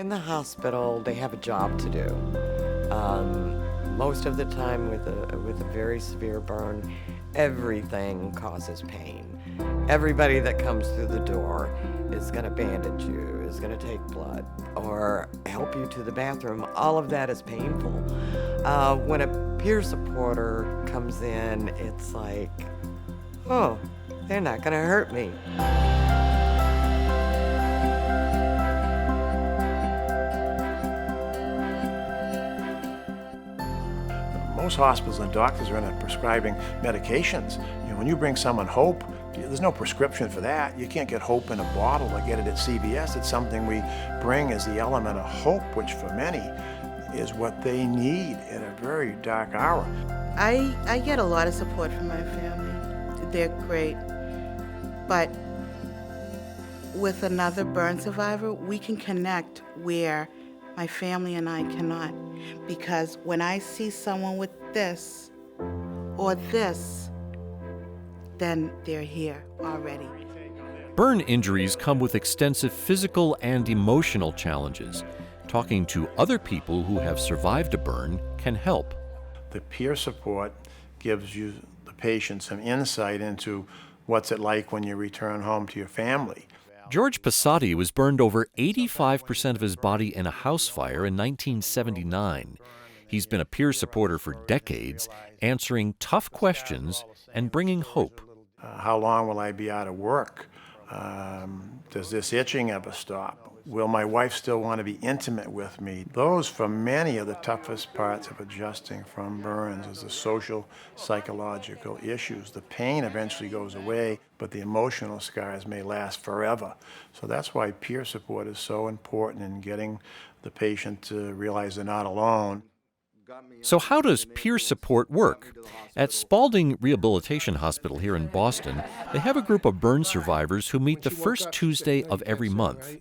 In the hospital, they have a job to do. Most of the time with a very severe burn, everything causes pain. Everybody that comes through the door is going to bandage you, is going to take blood, or help you to the bathroom. All of that is painful. When a peer supporter comes in, it's like, oh, they're not going to hurt me. Most hospitals and doctors are in prescribing medications. When you bring someone hope, there's no prescription for that. You can't get hope in a bottle or get it at CVS. It's something we bring as the element of hope, which for many is what they need in a very dark hour. I get a lot of support from my family. They're great. But with another burn survivor, we can connect where my family and I cannot. Because when I see someone with this or this, then they're here already. Burn injuries come with extensive physical and emotional challenges. Talking to other people who have survived a burn can help. The peer support gives you, the patient, some insight into what's it like when you return home to your family. George Passati was burned over 85% of his body in a house fire in 1979. He's been a peer supporter for decades, answering tough questions and bringing hope. How long will I be out of work? Does this itching ever stop? Will my wife still want to be intimate with me? Those, for many, are the toughest parts of adjusting from burns, is the social, psychological issues. The pain eventually goes away, but the emotional scars may last forever. So that's why peer support is so important in getting the patient to realize they're not alone. So how does peer support work? At Spaulding Rehabilitation Hospital here in Boston, they have a group of burn survivors who meet the first Tuesday of every month.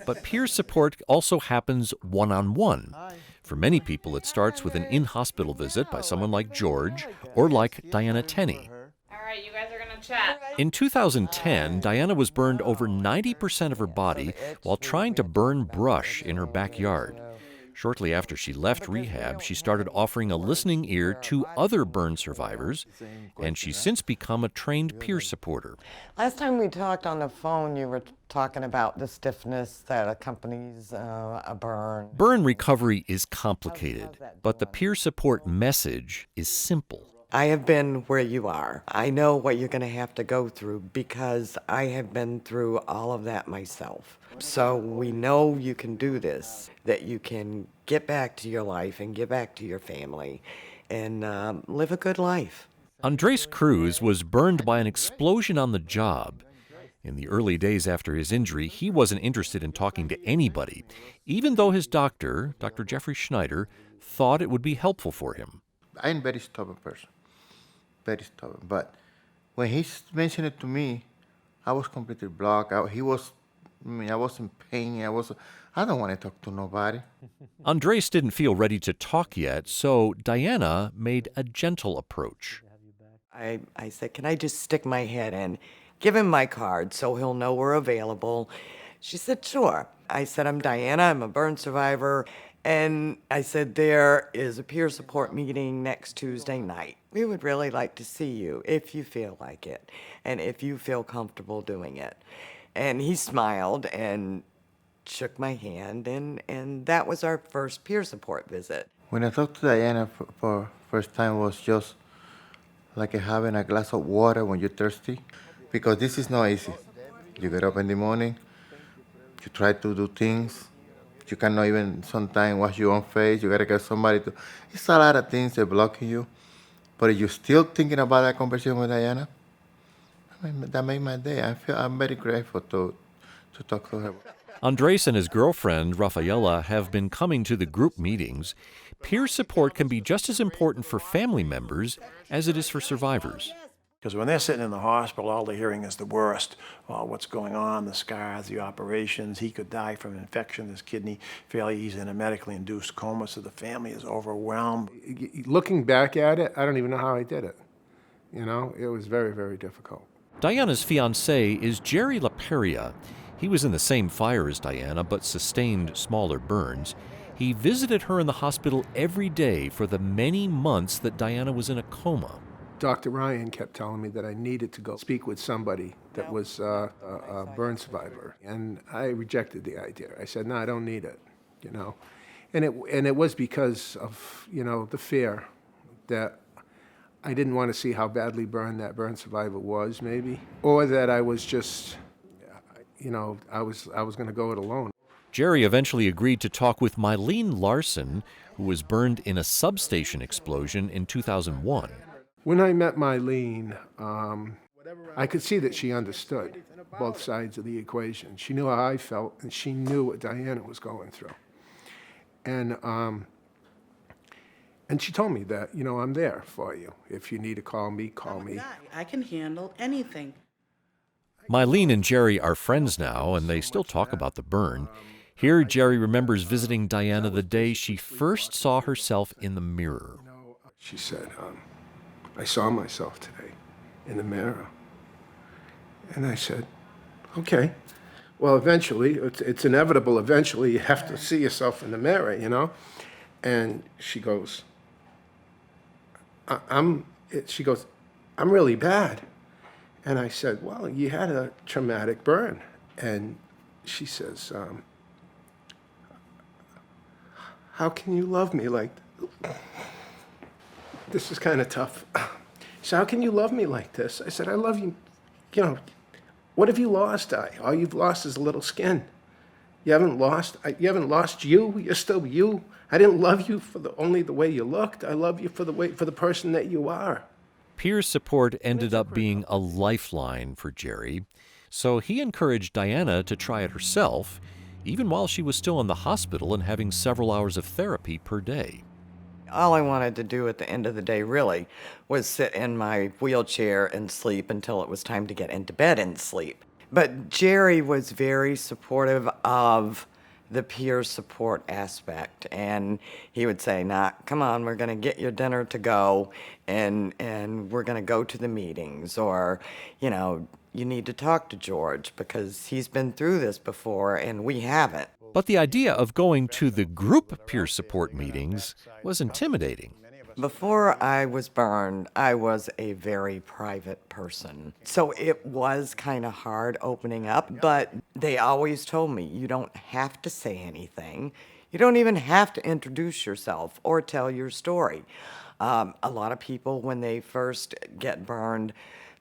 But peer support also happens one-on-one. For many people, it starts with an in-hospital visit by someone like George or like Diana Tenney. All right, you guys are going to chat. In 2010, Diana was burned over 90% of her body while trying to burn brush in her backyard. Shortly after she left rehab, she started offering a listening ear to other burn survivors, and she's since become a trained peer supporter. Last time we talked on the phone, you were talking about the stiffness that accompanies a burn. Burn recovery is complicated, but the peer support message is simple. I have been where you are. I know what you're going to have to go through because I have been through all of that myself. So we know you can do this, that you can get back to your life and get back to your family and live a good life. Andres Cruz was burned by an explosion on the job. In the early days after his injury, he wasn't interested in talking to anybody, even though his doctor, Dr. Jeffrey Schneider, thought it would be helpful for him. I'm a very stubborn person, very stubborn. But when he mentioned it to me, I was completely blocked. I was in pain. I don't want to talk to nobody. Andres didn't feel ready to talk yet, so Diana made a gentle approach. I said, can I just stick my head in? Give him my card so he'll know we're available. She said, sure. I said, I'm Diana. I'm a burn survivor. And I said, there is a peer support meeting next Tuesday night. We would really like to see you if you feel like it and if you feel comfortable doing it. And he smiled and shook my hand, and that was our first peer support visit. When I talked to Diana for first time, was just like having a glass of water when you're thirsty, because this is not easy. You get up in the morning, you try to do things, you cannot even sometimes wash your own face, you gotta get somebody to, it's a lot of things that block you, but you're still thinking about that conversation with Diana. That made my day. I'm very grateful to talk to her. Andres and his girlfriend, Rafaela, have been coming to the group meetings. Peer support can be just as important for family members as it is for survivors. Because when they're sitting in the hospital, all they're hearing is the worst. Well, what's going on, the scars, the operations. He could die from infection, his kidney failure. He's in a medically induced coma, so the family is overwhelmed. Looking back at it, I don't even know how I did it. It was very, very difficult. Diana's fiancé is Jerry LaPeria. He was in the same fire as Diana, but sustained smaller burns. He visited her in the hospital every day for the many months that Diana was in a coma. Dr. Ryan kept telling me that I needed to go speak with somebody that was a burn survivor, and I rejected the idea. I said, no, I don't need it, you know. And it was because of, you know, the fear that I didn't want to see how badly burned that burn survivor was, maybe, or that I was just, you know, I was going to go it alone. Jerry eventually agreed to talk with Mylene Larson, who was burned in a substation explosion in 2001. When I met Mylene, I could see that she understood both sides of the equation. She knew how I felt, and she knew what Diana was going through. And she told me that, you know, I'm there for you. If you need to call me, call me. I can handle anything. Mylene and Jerry are friends now, and they still talk about the burn. Here, Jerry remembers visiting Diana the day she first saw herself in the mirror. She said, I saw myself today in the mirror. And I said, okay. Well, eventually, it's inevitable. Eventually, you have to see yourself in the mirror, you know? And she goes, I'm really bad. And I said, well, you had a traumatic burn. And she says, how can you love me like that? This is kind of tough. She said, how can you love me like this? I said, I love you. You know, what have you lost, All you've lost is a little skin. You haven't lost you. You're still you. I didn't love you for only the way you looked. I love you for the person that you are. Peer support ended up being a lifeline for Jerry, so he encouraged Diana to try it herself, even while she was still in the hospital and having several hours of therapy per day. All I wanted to do at the end of the day really was sit in my wheelchair and sleep until it was time to get into bed and sleep. But Jerry was very supportive of the peer support aspect, and he would say, nah, come on, we're going to get your dinner to go, and we're going to go to the meetings, or, you know, you need to talk to George because he's been through this before and we haven't. But the idea of going to the group peer support meetings was intimidating. Before I was burned, I was a very private person. So it was kind of hard opening up, but they always told me, you don't have to say anything. You don't even have to introduce yourself or tell your story. A lot of people, when they first get burned,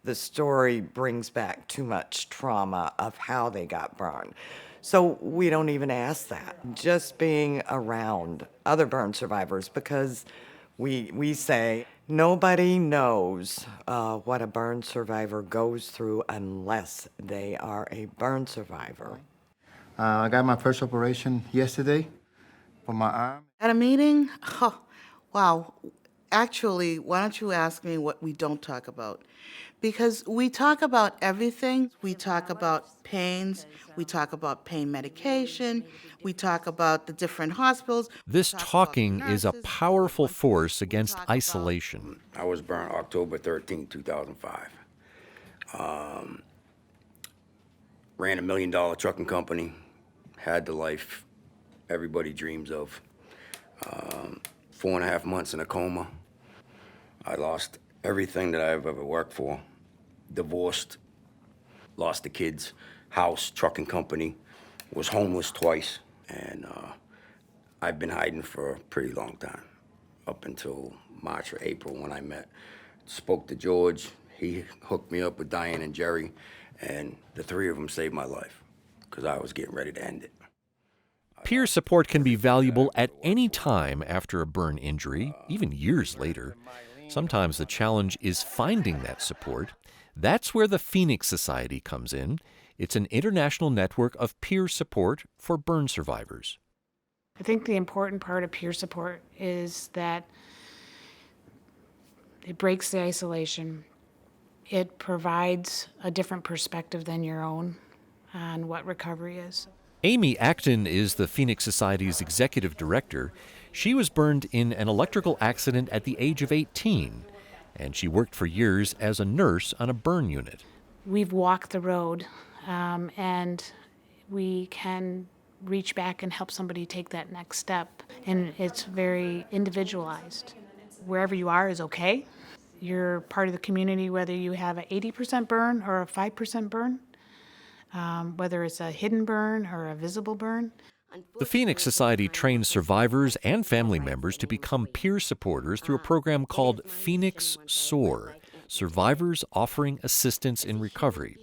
the story brings back too much trauma of how they got burned. So we don't even ask that. Just being around other burn survivors, because we say nobody knows what a burn survivor goes through unless they are a burn survivor. I got my first operation yesterday for my arm. At a meeting? Oh, wow. Actually, why don't you ask me what we don't talk about? Because we talk about everything. We talk about pains. We talk about pain medication. We talk about the different hospitals. This talking is a powerful force against isolation. I was burned October 13, 2005. Ran $1 million trucking company. Had the life everybody dreams of. 4.5 months in a coma. I lost everything that I've ever worked for. Divorced, lost the kids, house, trucking company, was homeless twice, and I've been hiding for a pretty long time, up until March or April when I spoke to George. He hooked me up with Diane and Jerry, and the three of them saved my life, because I was getting ready to end it. Peer support can be valuable at any time after a burn injury, even years later. Sometimes the challenge is finding that support. That's where the Phoenix Society comes in. It's an international network of peer support for burn survivors. I think the important part of peer support is that it breaks the isolation. It provides a different perspective than your own on what recovery is. Amy Acton is the Phoenix Society's executive director. She was burned in an electrical accident at the age of 18, and she worked for years as a nurse on a burn unit. We've walked the road, and we can reach back and help somebody take that next step. And it's very individualized. Wherever you are is okay. You're part of the community, whether you have an 80% burn or a 5% burn, whether it's a hidden burn or a visible burn. The Phoenix Society trains survivors and family members to become peer supporters through a program called Phoenix SOAR, Survivors Offering Assistance in Recovery.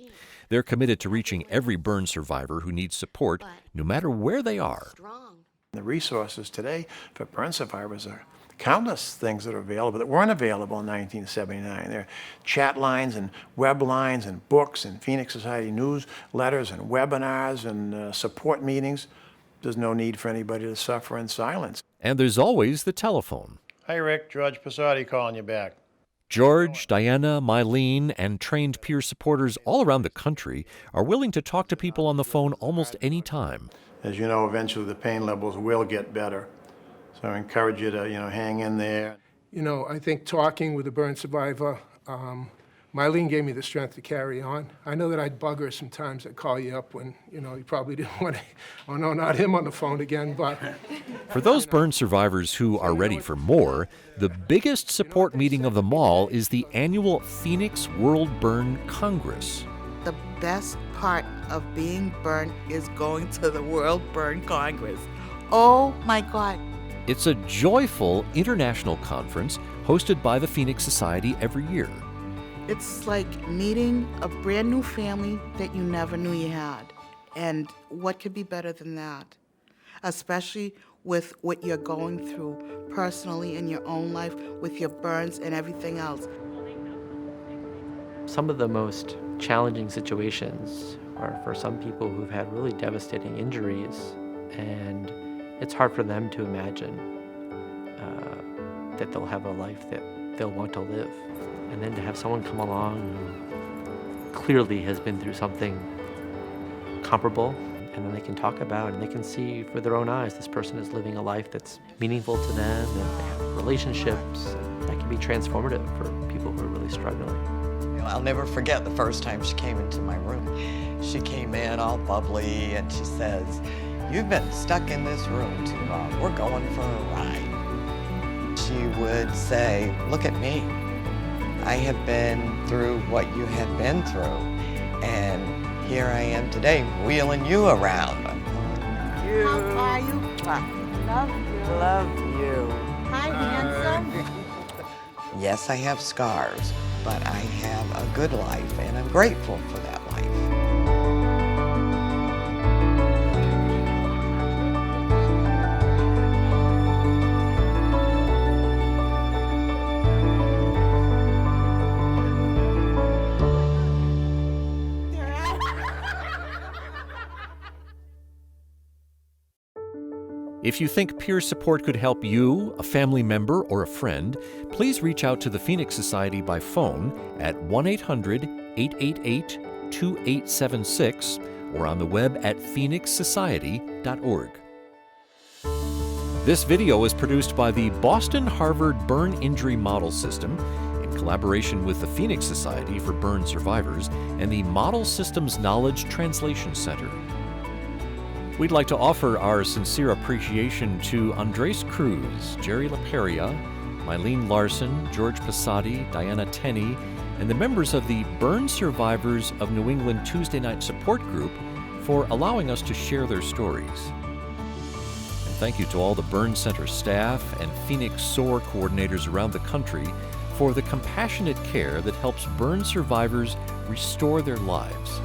They're committed to reaching every burn survivor who needs support, no matter where they are. The resources today for burn survivors are countless things that are available that weren't available in 1979. There are chat lines and web lines and books and Phoenix Society newsletters and webinars and support meetings. There's no need for anybody to suffer in silence. And there's always the telephone. Hi, Rick. George Passati calling you back. George, Diana, Mylene, and trained peer supporters all around the country are willing to talk to people on the phone almost any time. As you know, eventually the pain levels will get better. So I encourage you to, hang in there. I think talking with a burn survivor, Mylene gave me the strength to carry on. I know that I'd bug her sometimes. I'd call you up when, you probably didn't want to, oh no, not him on the phone again, but. For those burn survivors who are ready for more, the biggest support meeting of them all is the annual Phoenix World Burn Congress. The best part of being burned is going to the World Burn Congress. Oh my God. It's a joyful international conference hosted by the Phoenix Society every year. It's like meeting a brand new family that you never knew you had. And what could be better than that? Especially with what you're going through personally in your own life, with your burns and everything else. Some of the most challenging situations are for some people who've had really devastating injuries, and it's hard for them to imagine that they'll have a life that they'll want to live. And then to have someone come along who clearly has been through something comparable, and then they can talk about and they can see with their own eyes this person is living a life that's meaningful to them, and they have relationships, and that can be transformative for people who are really struggling. I'll never forget the first time she came into my room. She came in all bubbly and she says, "You've been stuck in this room too long. We're going for a ride." She would say, "Look at me. I have been through what you have been through, and here I am today wheeling you around." How are you? Love you. Love you. Hi, handsome. Yes, I have scars, but I have a good life, and I'm grateful for that life. If you think peer support could help you, a family member, or a friend, please reach out to the Phoenix Society by phone at 1-800-888-2876 or on the web at phoenixsociety.org. This video is produced by the Boston Harvard Burn Injury Model System in collaboration with the Phoenix Society for Burn Survivors and the Model Systems Knowledge Translation Center. We'd like to offer our sincere appreciation to Andres Cruz, Jerry LaPeria, Mylene Larson, George Passati, Diana Tenney, and the members of the Burn Survivors of New England Tuesday Night Support Group for allowing us to share their stories. And thank you to all the Burn Center staff and Phoenix SOAR coordinators around the country for the compassionate care that helps burn survivors restore their lives.